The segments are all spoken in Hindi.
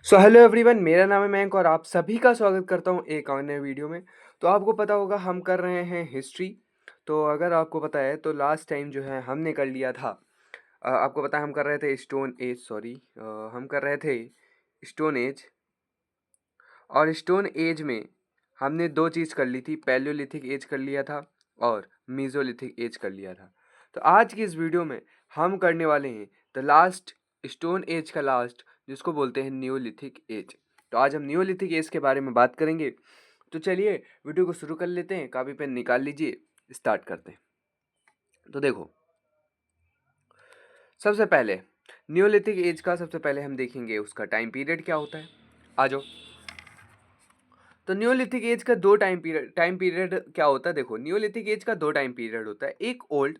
सो हेलो एवरीवन, मेरा नाम है मयंक और आप सभी का स्वागत करता हूँ एक और नए वीडियो में। तो आपको पता होगा हम कर रहे हैं हिस्ट्री। तो अगर आपको पता है तो लास्ट टाइम जो है हमने कर लिया था। आपको पता है हम कर रहे थे स्टोन एज, सॉरी, हम कर रहे थे स्टोन एज। और स्टोन एज में हमने दो चीज़ कर ली थी, पैलियोलिथिक एज कर लिया था और मीज़ोलिथिक एज कर लिया था। तो आज की इस वीडियो में हम करने वाले हैं द लास्ट, स्टोन एज का लास्ट, जिसको बोलते हैं न्यूलिथिक एज। तो आज हम न्यूलिथिक एज के बारे में बात करेंगे। तो चलिए वीडियो को शुरू कर लेते हैं, कापी पेन निकाल लीजिए, स्टार्ट करते हैं। तो देखो, सबसे पहले न्यूलिथिक एज का सबसे पहले हम देखेंगे उसका टाइम पीरियड क्या होता है। आ जाओ। तो न्यूलिथिक एज का दो टाइम पीरियड क्या होता है। देखो, न्यूलिथिक एज का दो टाइम पीरियड होता है। एक ओल्ड,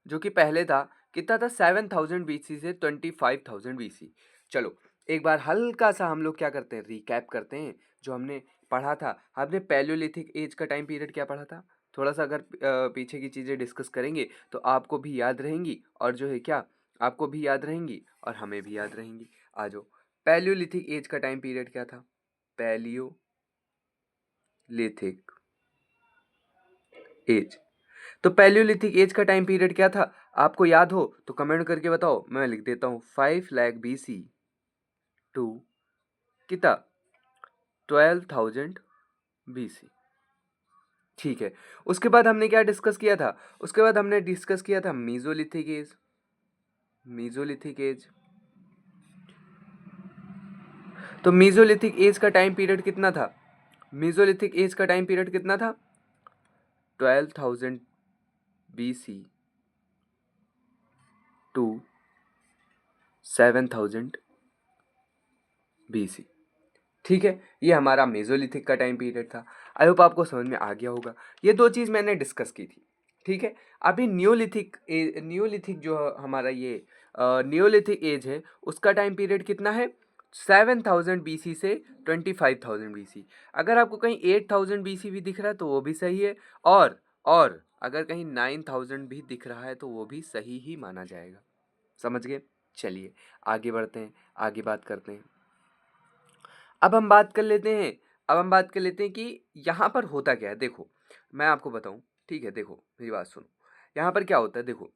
जो कि पहले था, कितना था, 7000 BC से 25,000 BC। चलो एक बार हल्का सा हम लोग क्या करते हैं, रिकैप करते हैं जो हमने पढ़ा था। हमने पैलियोलिथिक एज का टाइम पीरियड क्या पढ़ा था। थोड़ा सा अगर पीछे की चीज़ें डिस्कस करेंगे तो आपको भी याद रहेंगी, और जो है क्या, आपको भी याद रहेंगी और हमें भी याद रहेंगी। आ जाओ, पैलियोलिथिक एज का टाइम पीरियड क्या था। Paleolithic age. तो पैलियोलिथिक एज का टाइम पीरियड क्या था, आपको याद हो तो कमेंट करके बताओ। मैं लिख देता हूं 5 लाख BC टू कितना, 12,000 BC। ठीक है। उसके बाद हमने क्या डिस्कस किया था, उसके बाद हमने डिस्कस किया था मीजोलिथिक एज। मीजोलिथिक एज, तो मीजोलिथिक एज का टाइम पीरियड कितना था। मीजोलिथिक एज का टाइम पीरियड कितना था, 12,000 BC टू 7,000 BC। ठीक है, ये हमारा मेसोलिथिक का टाइम पीरियड था। आई होप आपको समझ में आ गया होगा। ये दो चीज़ मैंने डिस्कस की थी। ठीक है। अभी न्यूलिथिक जो हमारा ये न्यूलिथिक एज है, उसका टाइम पीरियड कितना है, 7000 BC से 25,000 BC। अगर आपको कहीं 8,000 BC भी दिख रहा है तो वो भी सही है, और अगर कहीं 9,000 भी दिख रहा है तो वो भी सही ही माना जाएगा। समझ गए। चलिए आगे बढ़ते हैं, आगे बात करते हैं। अब हम बात कर लेते हैं, कि यहाँ पर होता क्या है। देखो मैं आपको बताऊं, ठीक है। देखो मेरी बात सुनो, यहाँ पर क्या होता है। देखो,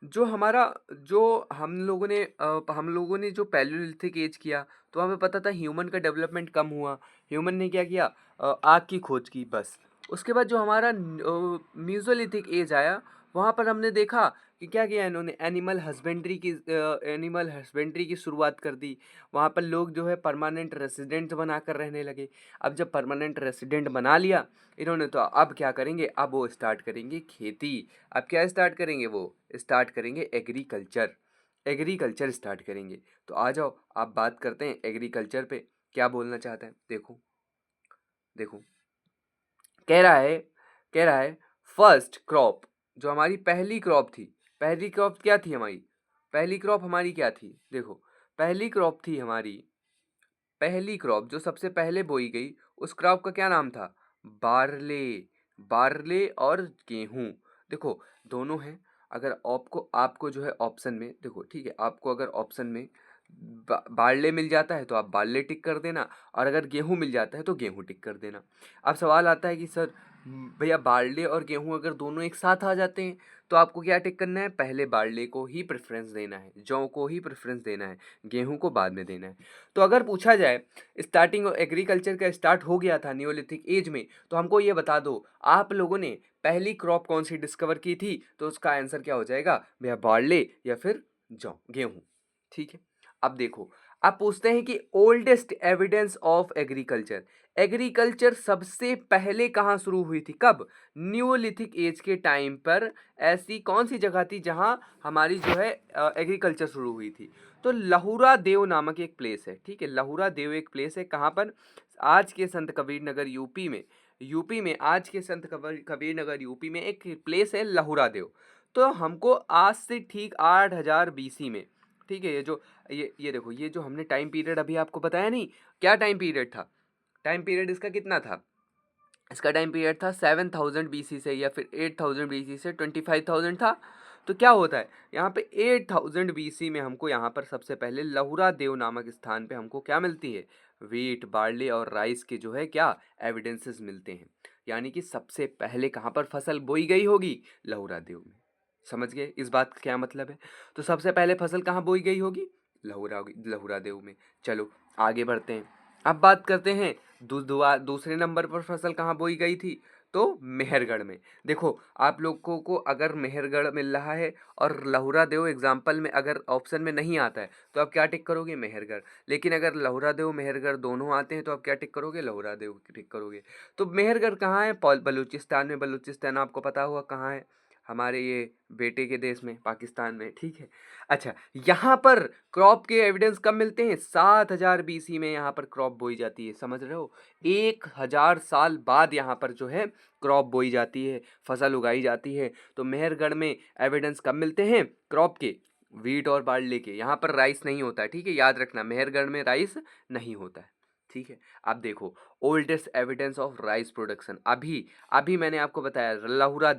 जो हमारा, जो हम लोगों ने जो पैलियोलिथिक एज किया, तो हमें पता था ह्यूमन का डेवलपमेंट कम हुआ। ह्यूमन ने क्या किया, आग की खोज की, बस। उसके बाद जो हमारा म्यूजोलिथिक एज आया, वहाँ पर हमने देखा कि क्या किया इन्होंने, एनिमल हस्बेंड्री की शुरुआत कर दी। वहाँ पर लोग जो है परमानेंट रेसिडेंट बनाकर रहने लगे। अब जब परमानेंट रेसिडेंट बना लिया इन्होंने, तो अब क्या करेंगे, अब वो स्टार्ट करेंगे खेती। अब क्या स्टार्ट करेंगे, वो स्टार्ट करेंगे एग्रीकल्चर। एग्रीकल्चर स्टार्ट करेंगे। तो आ जाओ आप बात करते हैं एग्रीकल्चर पे, क्या बोलना चाहते हैं। देखो देखो, कह रहा है कह रहा है फर्स्ट क्रॉप, जो हमारी पहली क्रॉप थी। पहली क्रॉप क्या थी हमारी, पहली क्रॉप हमारी क्या थी। देखो, पहली क्रॉप थी हमारी, पहली क्रॉप जो सबसे पहले बोई गई, उस क्रॉप का क्या नाम था, बार्ले। बार्ले और गेहूं। देखो दोनों हैं। अगर आपको आपको जो है ऑप्शन में, देखो ठीक है, आपको अगर ऑप्शन में बार्ले मिल जाता है तो आप बार्ले टिक कर देना, और अगर गेहूं मिल जाता है तो गेहूं टिक कर देना। अब सवाल आता है कि सर भैया बार्ले और गेहूं अगर दोनों एक साथ आ जाते हैं तो आपको क्या टिक करना है, पहले बार्ले को ही प्रेफरेंस देना है, जौ को ही प्रेफरेंस देना है, गेहूं को बाद में देना है। तो अगर पूछा जाए स्टार्टिंग एग्रीकल्चर का स्टार्ट हो गया था न्योलिथिक एज में, तो हमको ये बता दो आप लोगों ने पहली क्रॉप कौन सी डिस्कवर की थी, तो उसका आंसर क्या हो जाएगा भैया, बार्ले या फिर जौ, गेहूं। ठीक है। अब देखो, आप पूछते हैं कि oldest evidence of agriculture, agriculture सबसे पहले कहाँ शुरू हुई थी, कब, न्यूलिथिक एज के टाइम पर। ऐसी कौन सी जगह थी जहाँ हमारी जो है एग्रीकल्चर शुरू हुई थी। तो लहुरा देव नामक एक प्लेस है। ठीक है, लहुरा देव एक प्लेस है, कहाँ पर, आज के संत कबीर नगर यूपी में। यूपी में आज के संत कबीर नगर यूपी में एक प्लेस है लहुरा देव। तो हमको आज से ठीक 8,000 BC में, ठीक है, ये देखो, ये जो हमने टाइम पीरियड अभी आपको बताया नहीं, क्या टाइम पीरियड था, टाइम पीरियड इसका कितना था, इसका टाइम पीरियड था 7000 BC से या फिर 8000 BC से 25,000 था। तो क्या होता है यहाँ पे 8000 BC में हमको यहाँ पर सबसे पहले लहुरा देव नामक स्थान पे हमको क्या मिलती है, वीट, बार्ले और राइस के जो है क्या एविडेंसेस मिलते हैं। यानी कि सबसे पहले कहाँ पर फसल बोई गई होगी, लहुरा देव में। समझ गए इस बात का क्या मतलब है। तो सबसे पहले फसल कहाँ बोई गई होगी, लहुरा देव में। चलो आगे बढ़ते हैं। अब बात करते हैं दूसरे नंबर पर फसल कहाँ बोई गई थी, तो मेहरगढ़ में। देखो आप लोगों को अगर मेहरगढ़ मिल रहा है और लहुरा देव एग्जाम्पल में अगर ऑप्शन में नहीं आता है तो आप क्या टिक करोगे, मेहरगढ़। लेकिन अगर लहुरा देव मेहरगढ़ दोनों आते हैं तो आप क्या टिक करोगे, लहुरा देव टिक करोगे। तो मेहरगढ़ कहाँ है, बलूचिस्तान में। बलूचिस्तान आपको पता होगा कहाँ है, हमारे ये बेटे के देश में, पाकिस्तान में, ठीक है। अच्छा, यहाँ पर क्रॉप के एविडेंस कब मिलते हैं, 7000 BC में यहाँ पर क्रॉप बोई जाती है। समझ रहे हो, 1000 साल बाद यहाँ पर जो है क्रॉप बोई जाती है, फसल उगाई जाती है। तो मेहरगढ़ में एविडेंस कब मिलते हैं, क्रॉप के, वीट और बार्ले के। यहाँ पर राइस नहीं होता है, ठीक है, याद रखना मेहरगढ़ में राइस नहीं होता है, ठीक है। अब देखो oldest evidence of rice production, अभी अभी मैंने आपको बताया लहुरा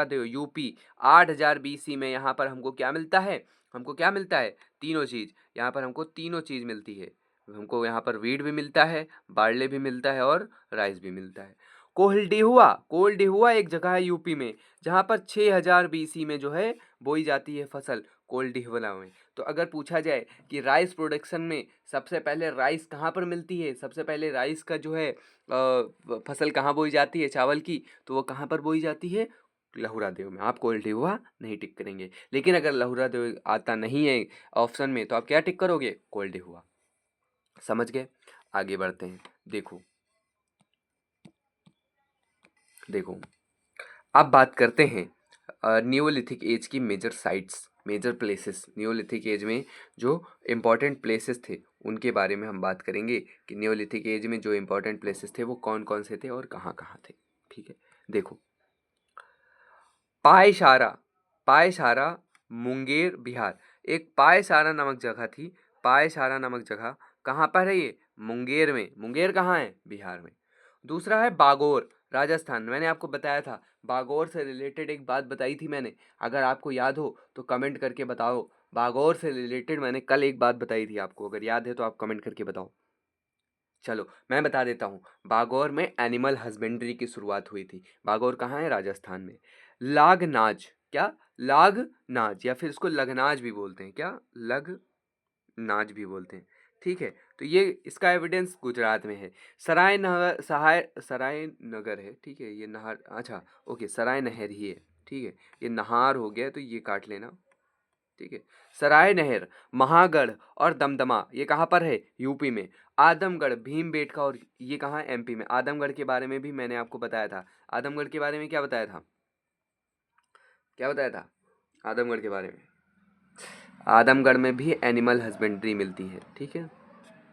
देव यूपी 8000 BC में। यहाँ पर हमको क्या मिलता है, हमको क्या मिलता है, तीनों चीज़। यहाँ पर हमको तीनों चीज़ मिलती है, हमको यहाँ पर वीट भी मिलता है, बार्ले भी मिलता है और राइस भी मिलता है। कोल्डिहुआ एक जगह है यूपी में जहाँ पर 6000 BC में जो है बोई जाती है फसल, कोल्डिहुआ में। तो अगर पूछा जाए कि राइस प्रोडक्शन में सबसे पहले राइस कहाँ पर मिलती है, सबसे पहले राइस का जो है फसल कहाँ बोई जाती है चावल की, तो वो कहाँ पर बोई जाती है, लहुरा देव में। आप कोल्डिहुआ नहीं टिक करेंगे। लेकिन अगर लहुरा देव आता नहीं है ऑप्शन में तो आप क्या टिक करोगे, कोल्डिहुआ। समझ गए, आगे बढ़ते हैं। देखो देखो अब बात करते हैं न्यूलिथिक एज की major sites, major places. Neolithic age में जो इम्पोर्टेंट प्लेसेस थे उनके बारे में हम बात करेंगे कि न्यूलिथिक एज में जो इम्पोर्टेंट प्लेसेस थे वो कौन कौन से थे और कहाँ कहाँ थे, ठीक है। देखो पायसारा, पायसारा मुंगेर बिहार। एक पायसारा नामक जगह थी, पायसारा नामक जगह कहाँ पर है ये, मुंगेर में। मुंगेर कहाँ है, बिहार में। दूसरा है बागोर, राजस्थान। मैंने आपको बताया था, बागोर से रिलेटेड एक बात बताई थी मैंने, अगर आपको याद हो तो कमेंट करके बताओ। बागोर से रिलेटेड मैंने कल एक बात बताई थी आपको, अगर याद है तो आप कमेंट करके बताओ। चलो मैं बता देता हूँ, बागौर में एनिमल हस्बेंड्री की शुरुआत हुई थी। बागौर कहाँ है, राजस्थान में। लागनाज, क्या, लागनाज, या फिर इसको लगनाज भी बोलते हैं, क्या, लगनाज भी बोलते हैं, ठीक है। तो ये इसका एविडेंस गुजरात में है। सराय नगर है, ठीक है, ये नहर, अच्छा ओके, सराय नहर ही है, ठीक है। ये नहार हो गया तो ये काट लेना, ठीक है। सराय नहर, महागढ़ और दमदमा ये कहाँ पर है, यूपी में। आदमगढ़, भीमबेटका, और ये कहाँ है, एमपी में। आदमगढ़ के बारे में भी मैंने आपको बताया था। आदमगढ़ के बारे में क्या बताया था, क्या बताया था आदमगढ़ के बारे में। आदमगढ़ में भी एनिमल हस्बेंड्री मिलती है, ठीक है,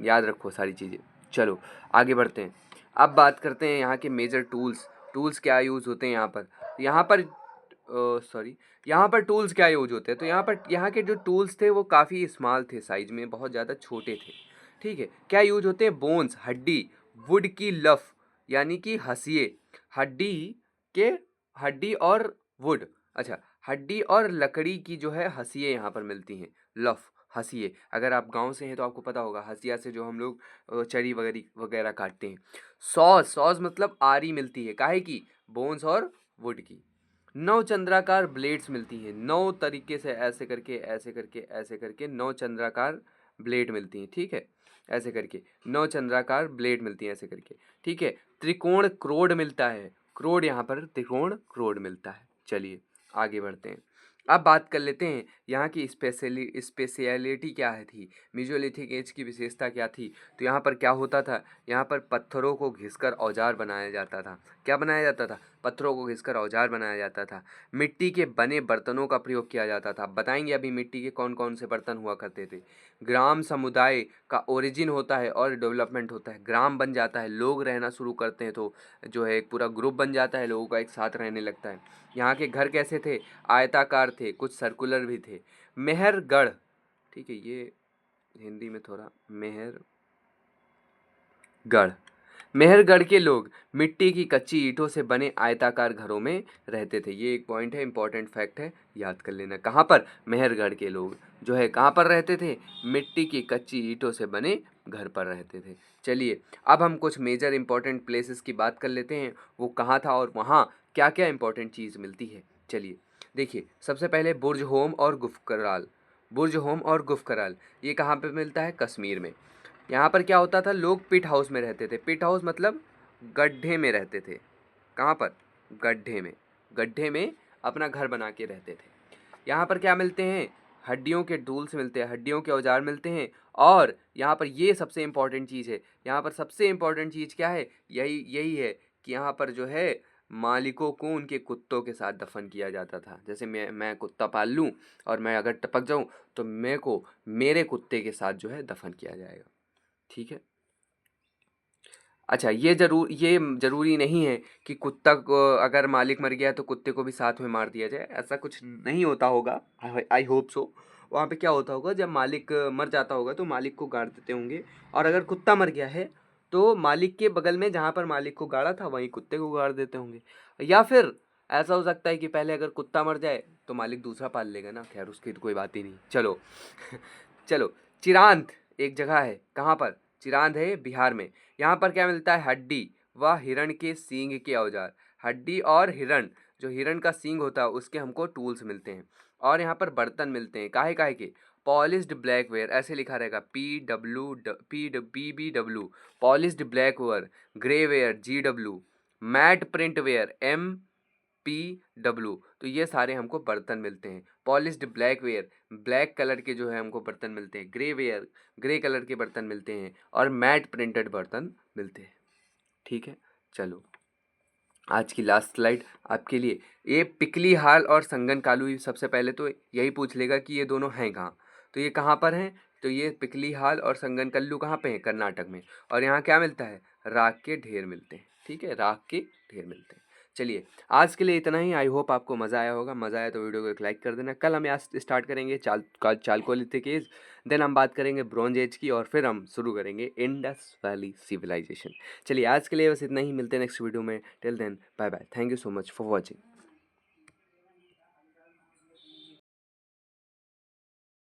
याद रखो सारी चीज़ें। चलो आगे बढ़ते हैं। अब बात करते हैं यहाँ के मेजर टूल्स, टूल्स क्या यूज़ होते हैं यहाँ पर। यहाँ पर टूल्स क्या यूज होते हैं, तो यहाँ के जो टूल्स थे वो काफ़ी स्मॉल थे, साइज में बहुत ज़्यादा छोटे थे, ठीक है। क्या यूज होते हैं, बोन्स, हड्डी, वुड की लफ यानी कि हंसिए, हड्डी के, हड्डी और वुड, अच्छा, हड्डी और लकड़ी की जो है हंसिए यहाँ पर मिलती हैं, लफ, हंसिए। अगर आप गांव से हैं तो आपको पता होगा हंसिया से जो हम लोग चरी वगैरह वगैरह काटते हैं। सॉज मतलब आरी मिलती है, काहे की, बोन्स और वुड की। 9 चंद्राकार ब्लेड्स मिलती हैं, 9 तरीके से, ऐसे करके ऐसे करके ऐसे करके 9 चंद्राकार ब्लेड मिलती हैं, ठीक है, ऐसे करके 9 चंद्राकार ब्लेड मिलती हैं ऐसे करके, ठीक है। त्रिकोण क्रोड मिलता है, क्रोड, यहाँ पर त्रिकोण क्रोड मिलता है। चलिए आगे बढ़ते हैं। अब बात कर लेते हैं यहाँ की स्पेशलिटी क्या है थी, मेसोलिथिक एज की विशेषता क्या थी। तो यहाँ पर क्या होता था, यहाँ पर पत्थरों को घिसकर औजार बनाया जाता था। क्या बनाया जाता था, पत्थरों को घिसकर औजार बनाया जाता था। मिट्टी के बने बर्तनों का प्रयोग किया जाता था। बताएंगे अभी मिट्टी के कौन कौन से बर्तन हुआ करते थे। ग्राम समुदाय का ओरिजिन होता है और डेवलपमेंट होता है, ग्राम बन जाता है, लोग रहना शुरू करते हैं तो जो है एक पूरा ग्रुप बन जाता है, लोगों का एक साथ रहने लगता है। यहाँ के घर कैसे थे, आयताकार थे, कुछ सर्कुलर भी थे। मेहरगढ़, ठीक है, ये हिंदी में थोड़ा, मेहरगढ़, मेहरगढ़ के लोग मिट्टी की कच्ची ईंटों से बने आयताकार घरों में रहते थे। ये एक पॉइंट है, इंपॉर्टेंट फैक्ट है, याद कर लेना। कहाँ पर? मेहरगढ़ के लोग जो है कहाँ पर रहते थे? मिट्टी की कच्ची ईंटों से बने घर पर रहते थे। चलिए अब हम कुछ मेजर इंपॉर्टेंट प्लेसेस की बात कर लेते हैं, वो कहाँ था और वहाँ क्या क्या इंपॉर्टेंट चीज़ मिलती है। चलिए देखिए, सबसे पहले बुर्ज होम और गुफकराल। बुर्ज होम और गुफकराल ये कहाँ पे मिलता है? कश्मीर में। यहाँ पर क्या होता था? लोग पिट हाउस में रहते थे। पिट हाउस मतलब गड्ढे में रहते थे। कहाँ पर? गड्ढे में। गड्ढे में अपना घर बना के रहते थे। यहाँ पर क्या मिलते हैं? हड्डियों के टूल्स मिलते हैं, हड्डियों के औजार मिलते हैं। और यहाँ पर ये सबसे इम्पॉर्टेंट चीज़ है, यहाँ पर सबसे इम्पॉर्टेंट चीज़ क्या है? यही यही है कि यहाँ पर जो है मालिकों को उनके कुत्तों के साथ दफन किया जाता था। जैसे मैं कुत्ता पाल लूँ और मैं अगर टपक जाऊँ तो मेरे को मेरे कुत्ते के साथ जो है दफन किया जाएगा। ठीक है। अच्छा, ये ज़रूरी नहीं है कि कुत्ता को अगर मालिक मर गया तो कुत्ते को भी साथ में मार दिया जाए, ऐसा कुछ नहीं होता होगा। I hope so. वहाँ पे क्या होता होगा, जब मालिक मर जाता होगा तो मालिक को गाड़ देते होंगे, और अगर कुत्ता मर गया है तो मालिक के बगल में जहाँ पर मालिक को गाड़ा था वहीं कुत्ते को गाड़ देते होंगे। या फिर ऐसा हो सकता है कि पहले अगर कुत्ता मर जाए तो मालिक दूसरा पाल लेगा ना, खैर उसकी तो कोई बात ही नहीं। चलो चलो, चिरांत एक जगह है, कहाँ पर? चिरांद है बिहार में। यहाँ पर क्या मिलता है? हड्डी व हिरण के सींग के औजार। हड्डी और हिरण, जो हिरण का सींग होता है उसके हमको टूल्स मिलते हैं। और यहाँ पर बर्तन मिलते हैं, काहे काहे के? पॉलिश्ड ब्लैकवेयर, ऐसे लिखा रहेगा PWPBW, polished blackware, greyware GW, matt print ware MPW। तो ये सारे हमको बर्तन मिलते हैं। पॉलिश्ड ब्लैकवेयर, ब्लैक कलर के जो है हमको बर्तन मिलते हैं। ग्रेवेयर, ग्रे कलर के बर्तन मिलते हैं। और मैट प्रिंटेड बर्तन मिलते हैं। ठीक है। चलो आज की लास्ट स्लाइड आपके लिए, ये पिकली हाल और संगन कालू, सबसे पहले तो यही पूछ लेगा कि ये दोनों हैं कहाँ। तो ये कहाँ पर हैं? तो ये पिकली हाल और संगन कल्लू कहाँ पे हैं? कर्नाटक में। और यहाँ क्या मिलता है? राख के ढेर मिलते हैं। ठीक है, राख के ढेर मिलते हैं। चलिए आज के लिए इतना ही। आई होप आपको मज़ा आया होगा। मज़ा आया तो वीडियो को एक लाइक कर देना। कल हम यहाँ स्टार्ट करेंगे चालकोलिथिक एज, देन हम बात करेंगे ब्रॉन्ज एज की, और फिर हम शुरू करेंगे इंडस वैली सिविलाइजेशन। चलिए आज के लिए बस इतना ही, मिलते हैं नेक्स्ट वीडियो में। Till then bye bye, thank you so much for watching.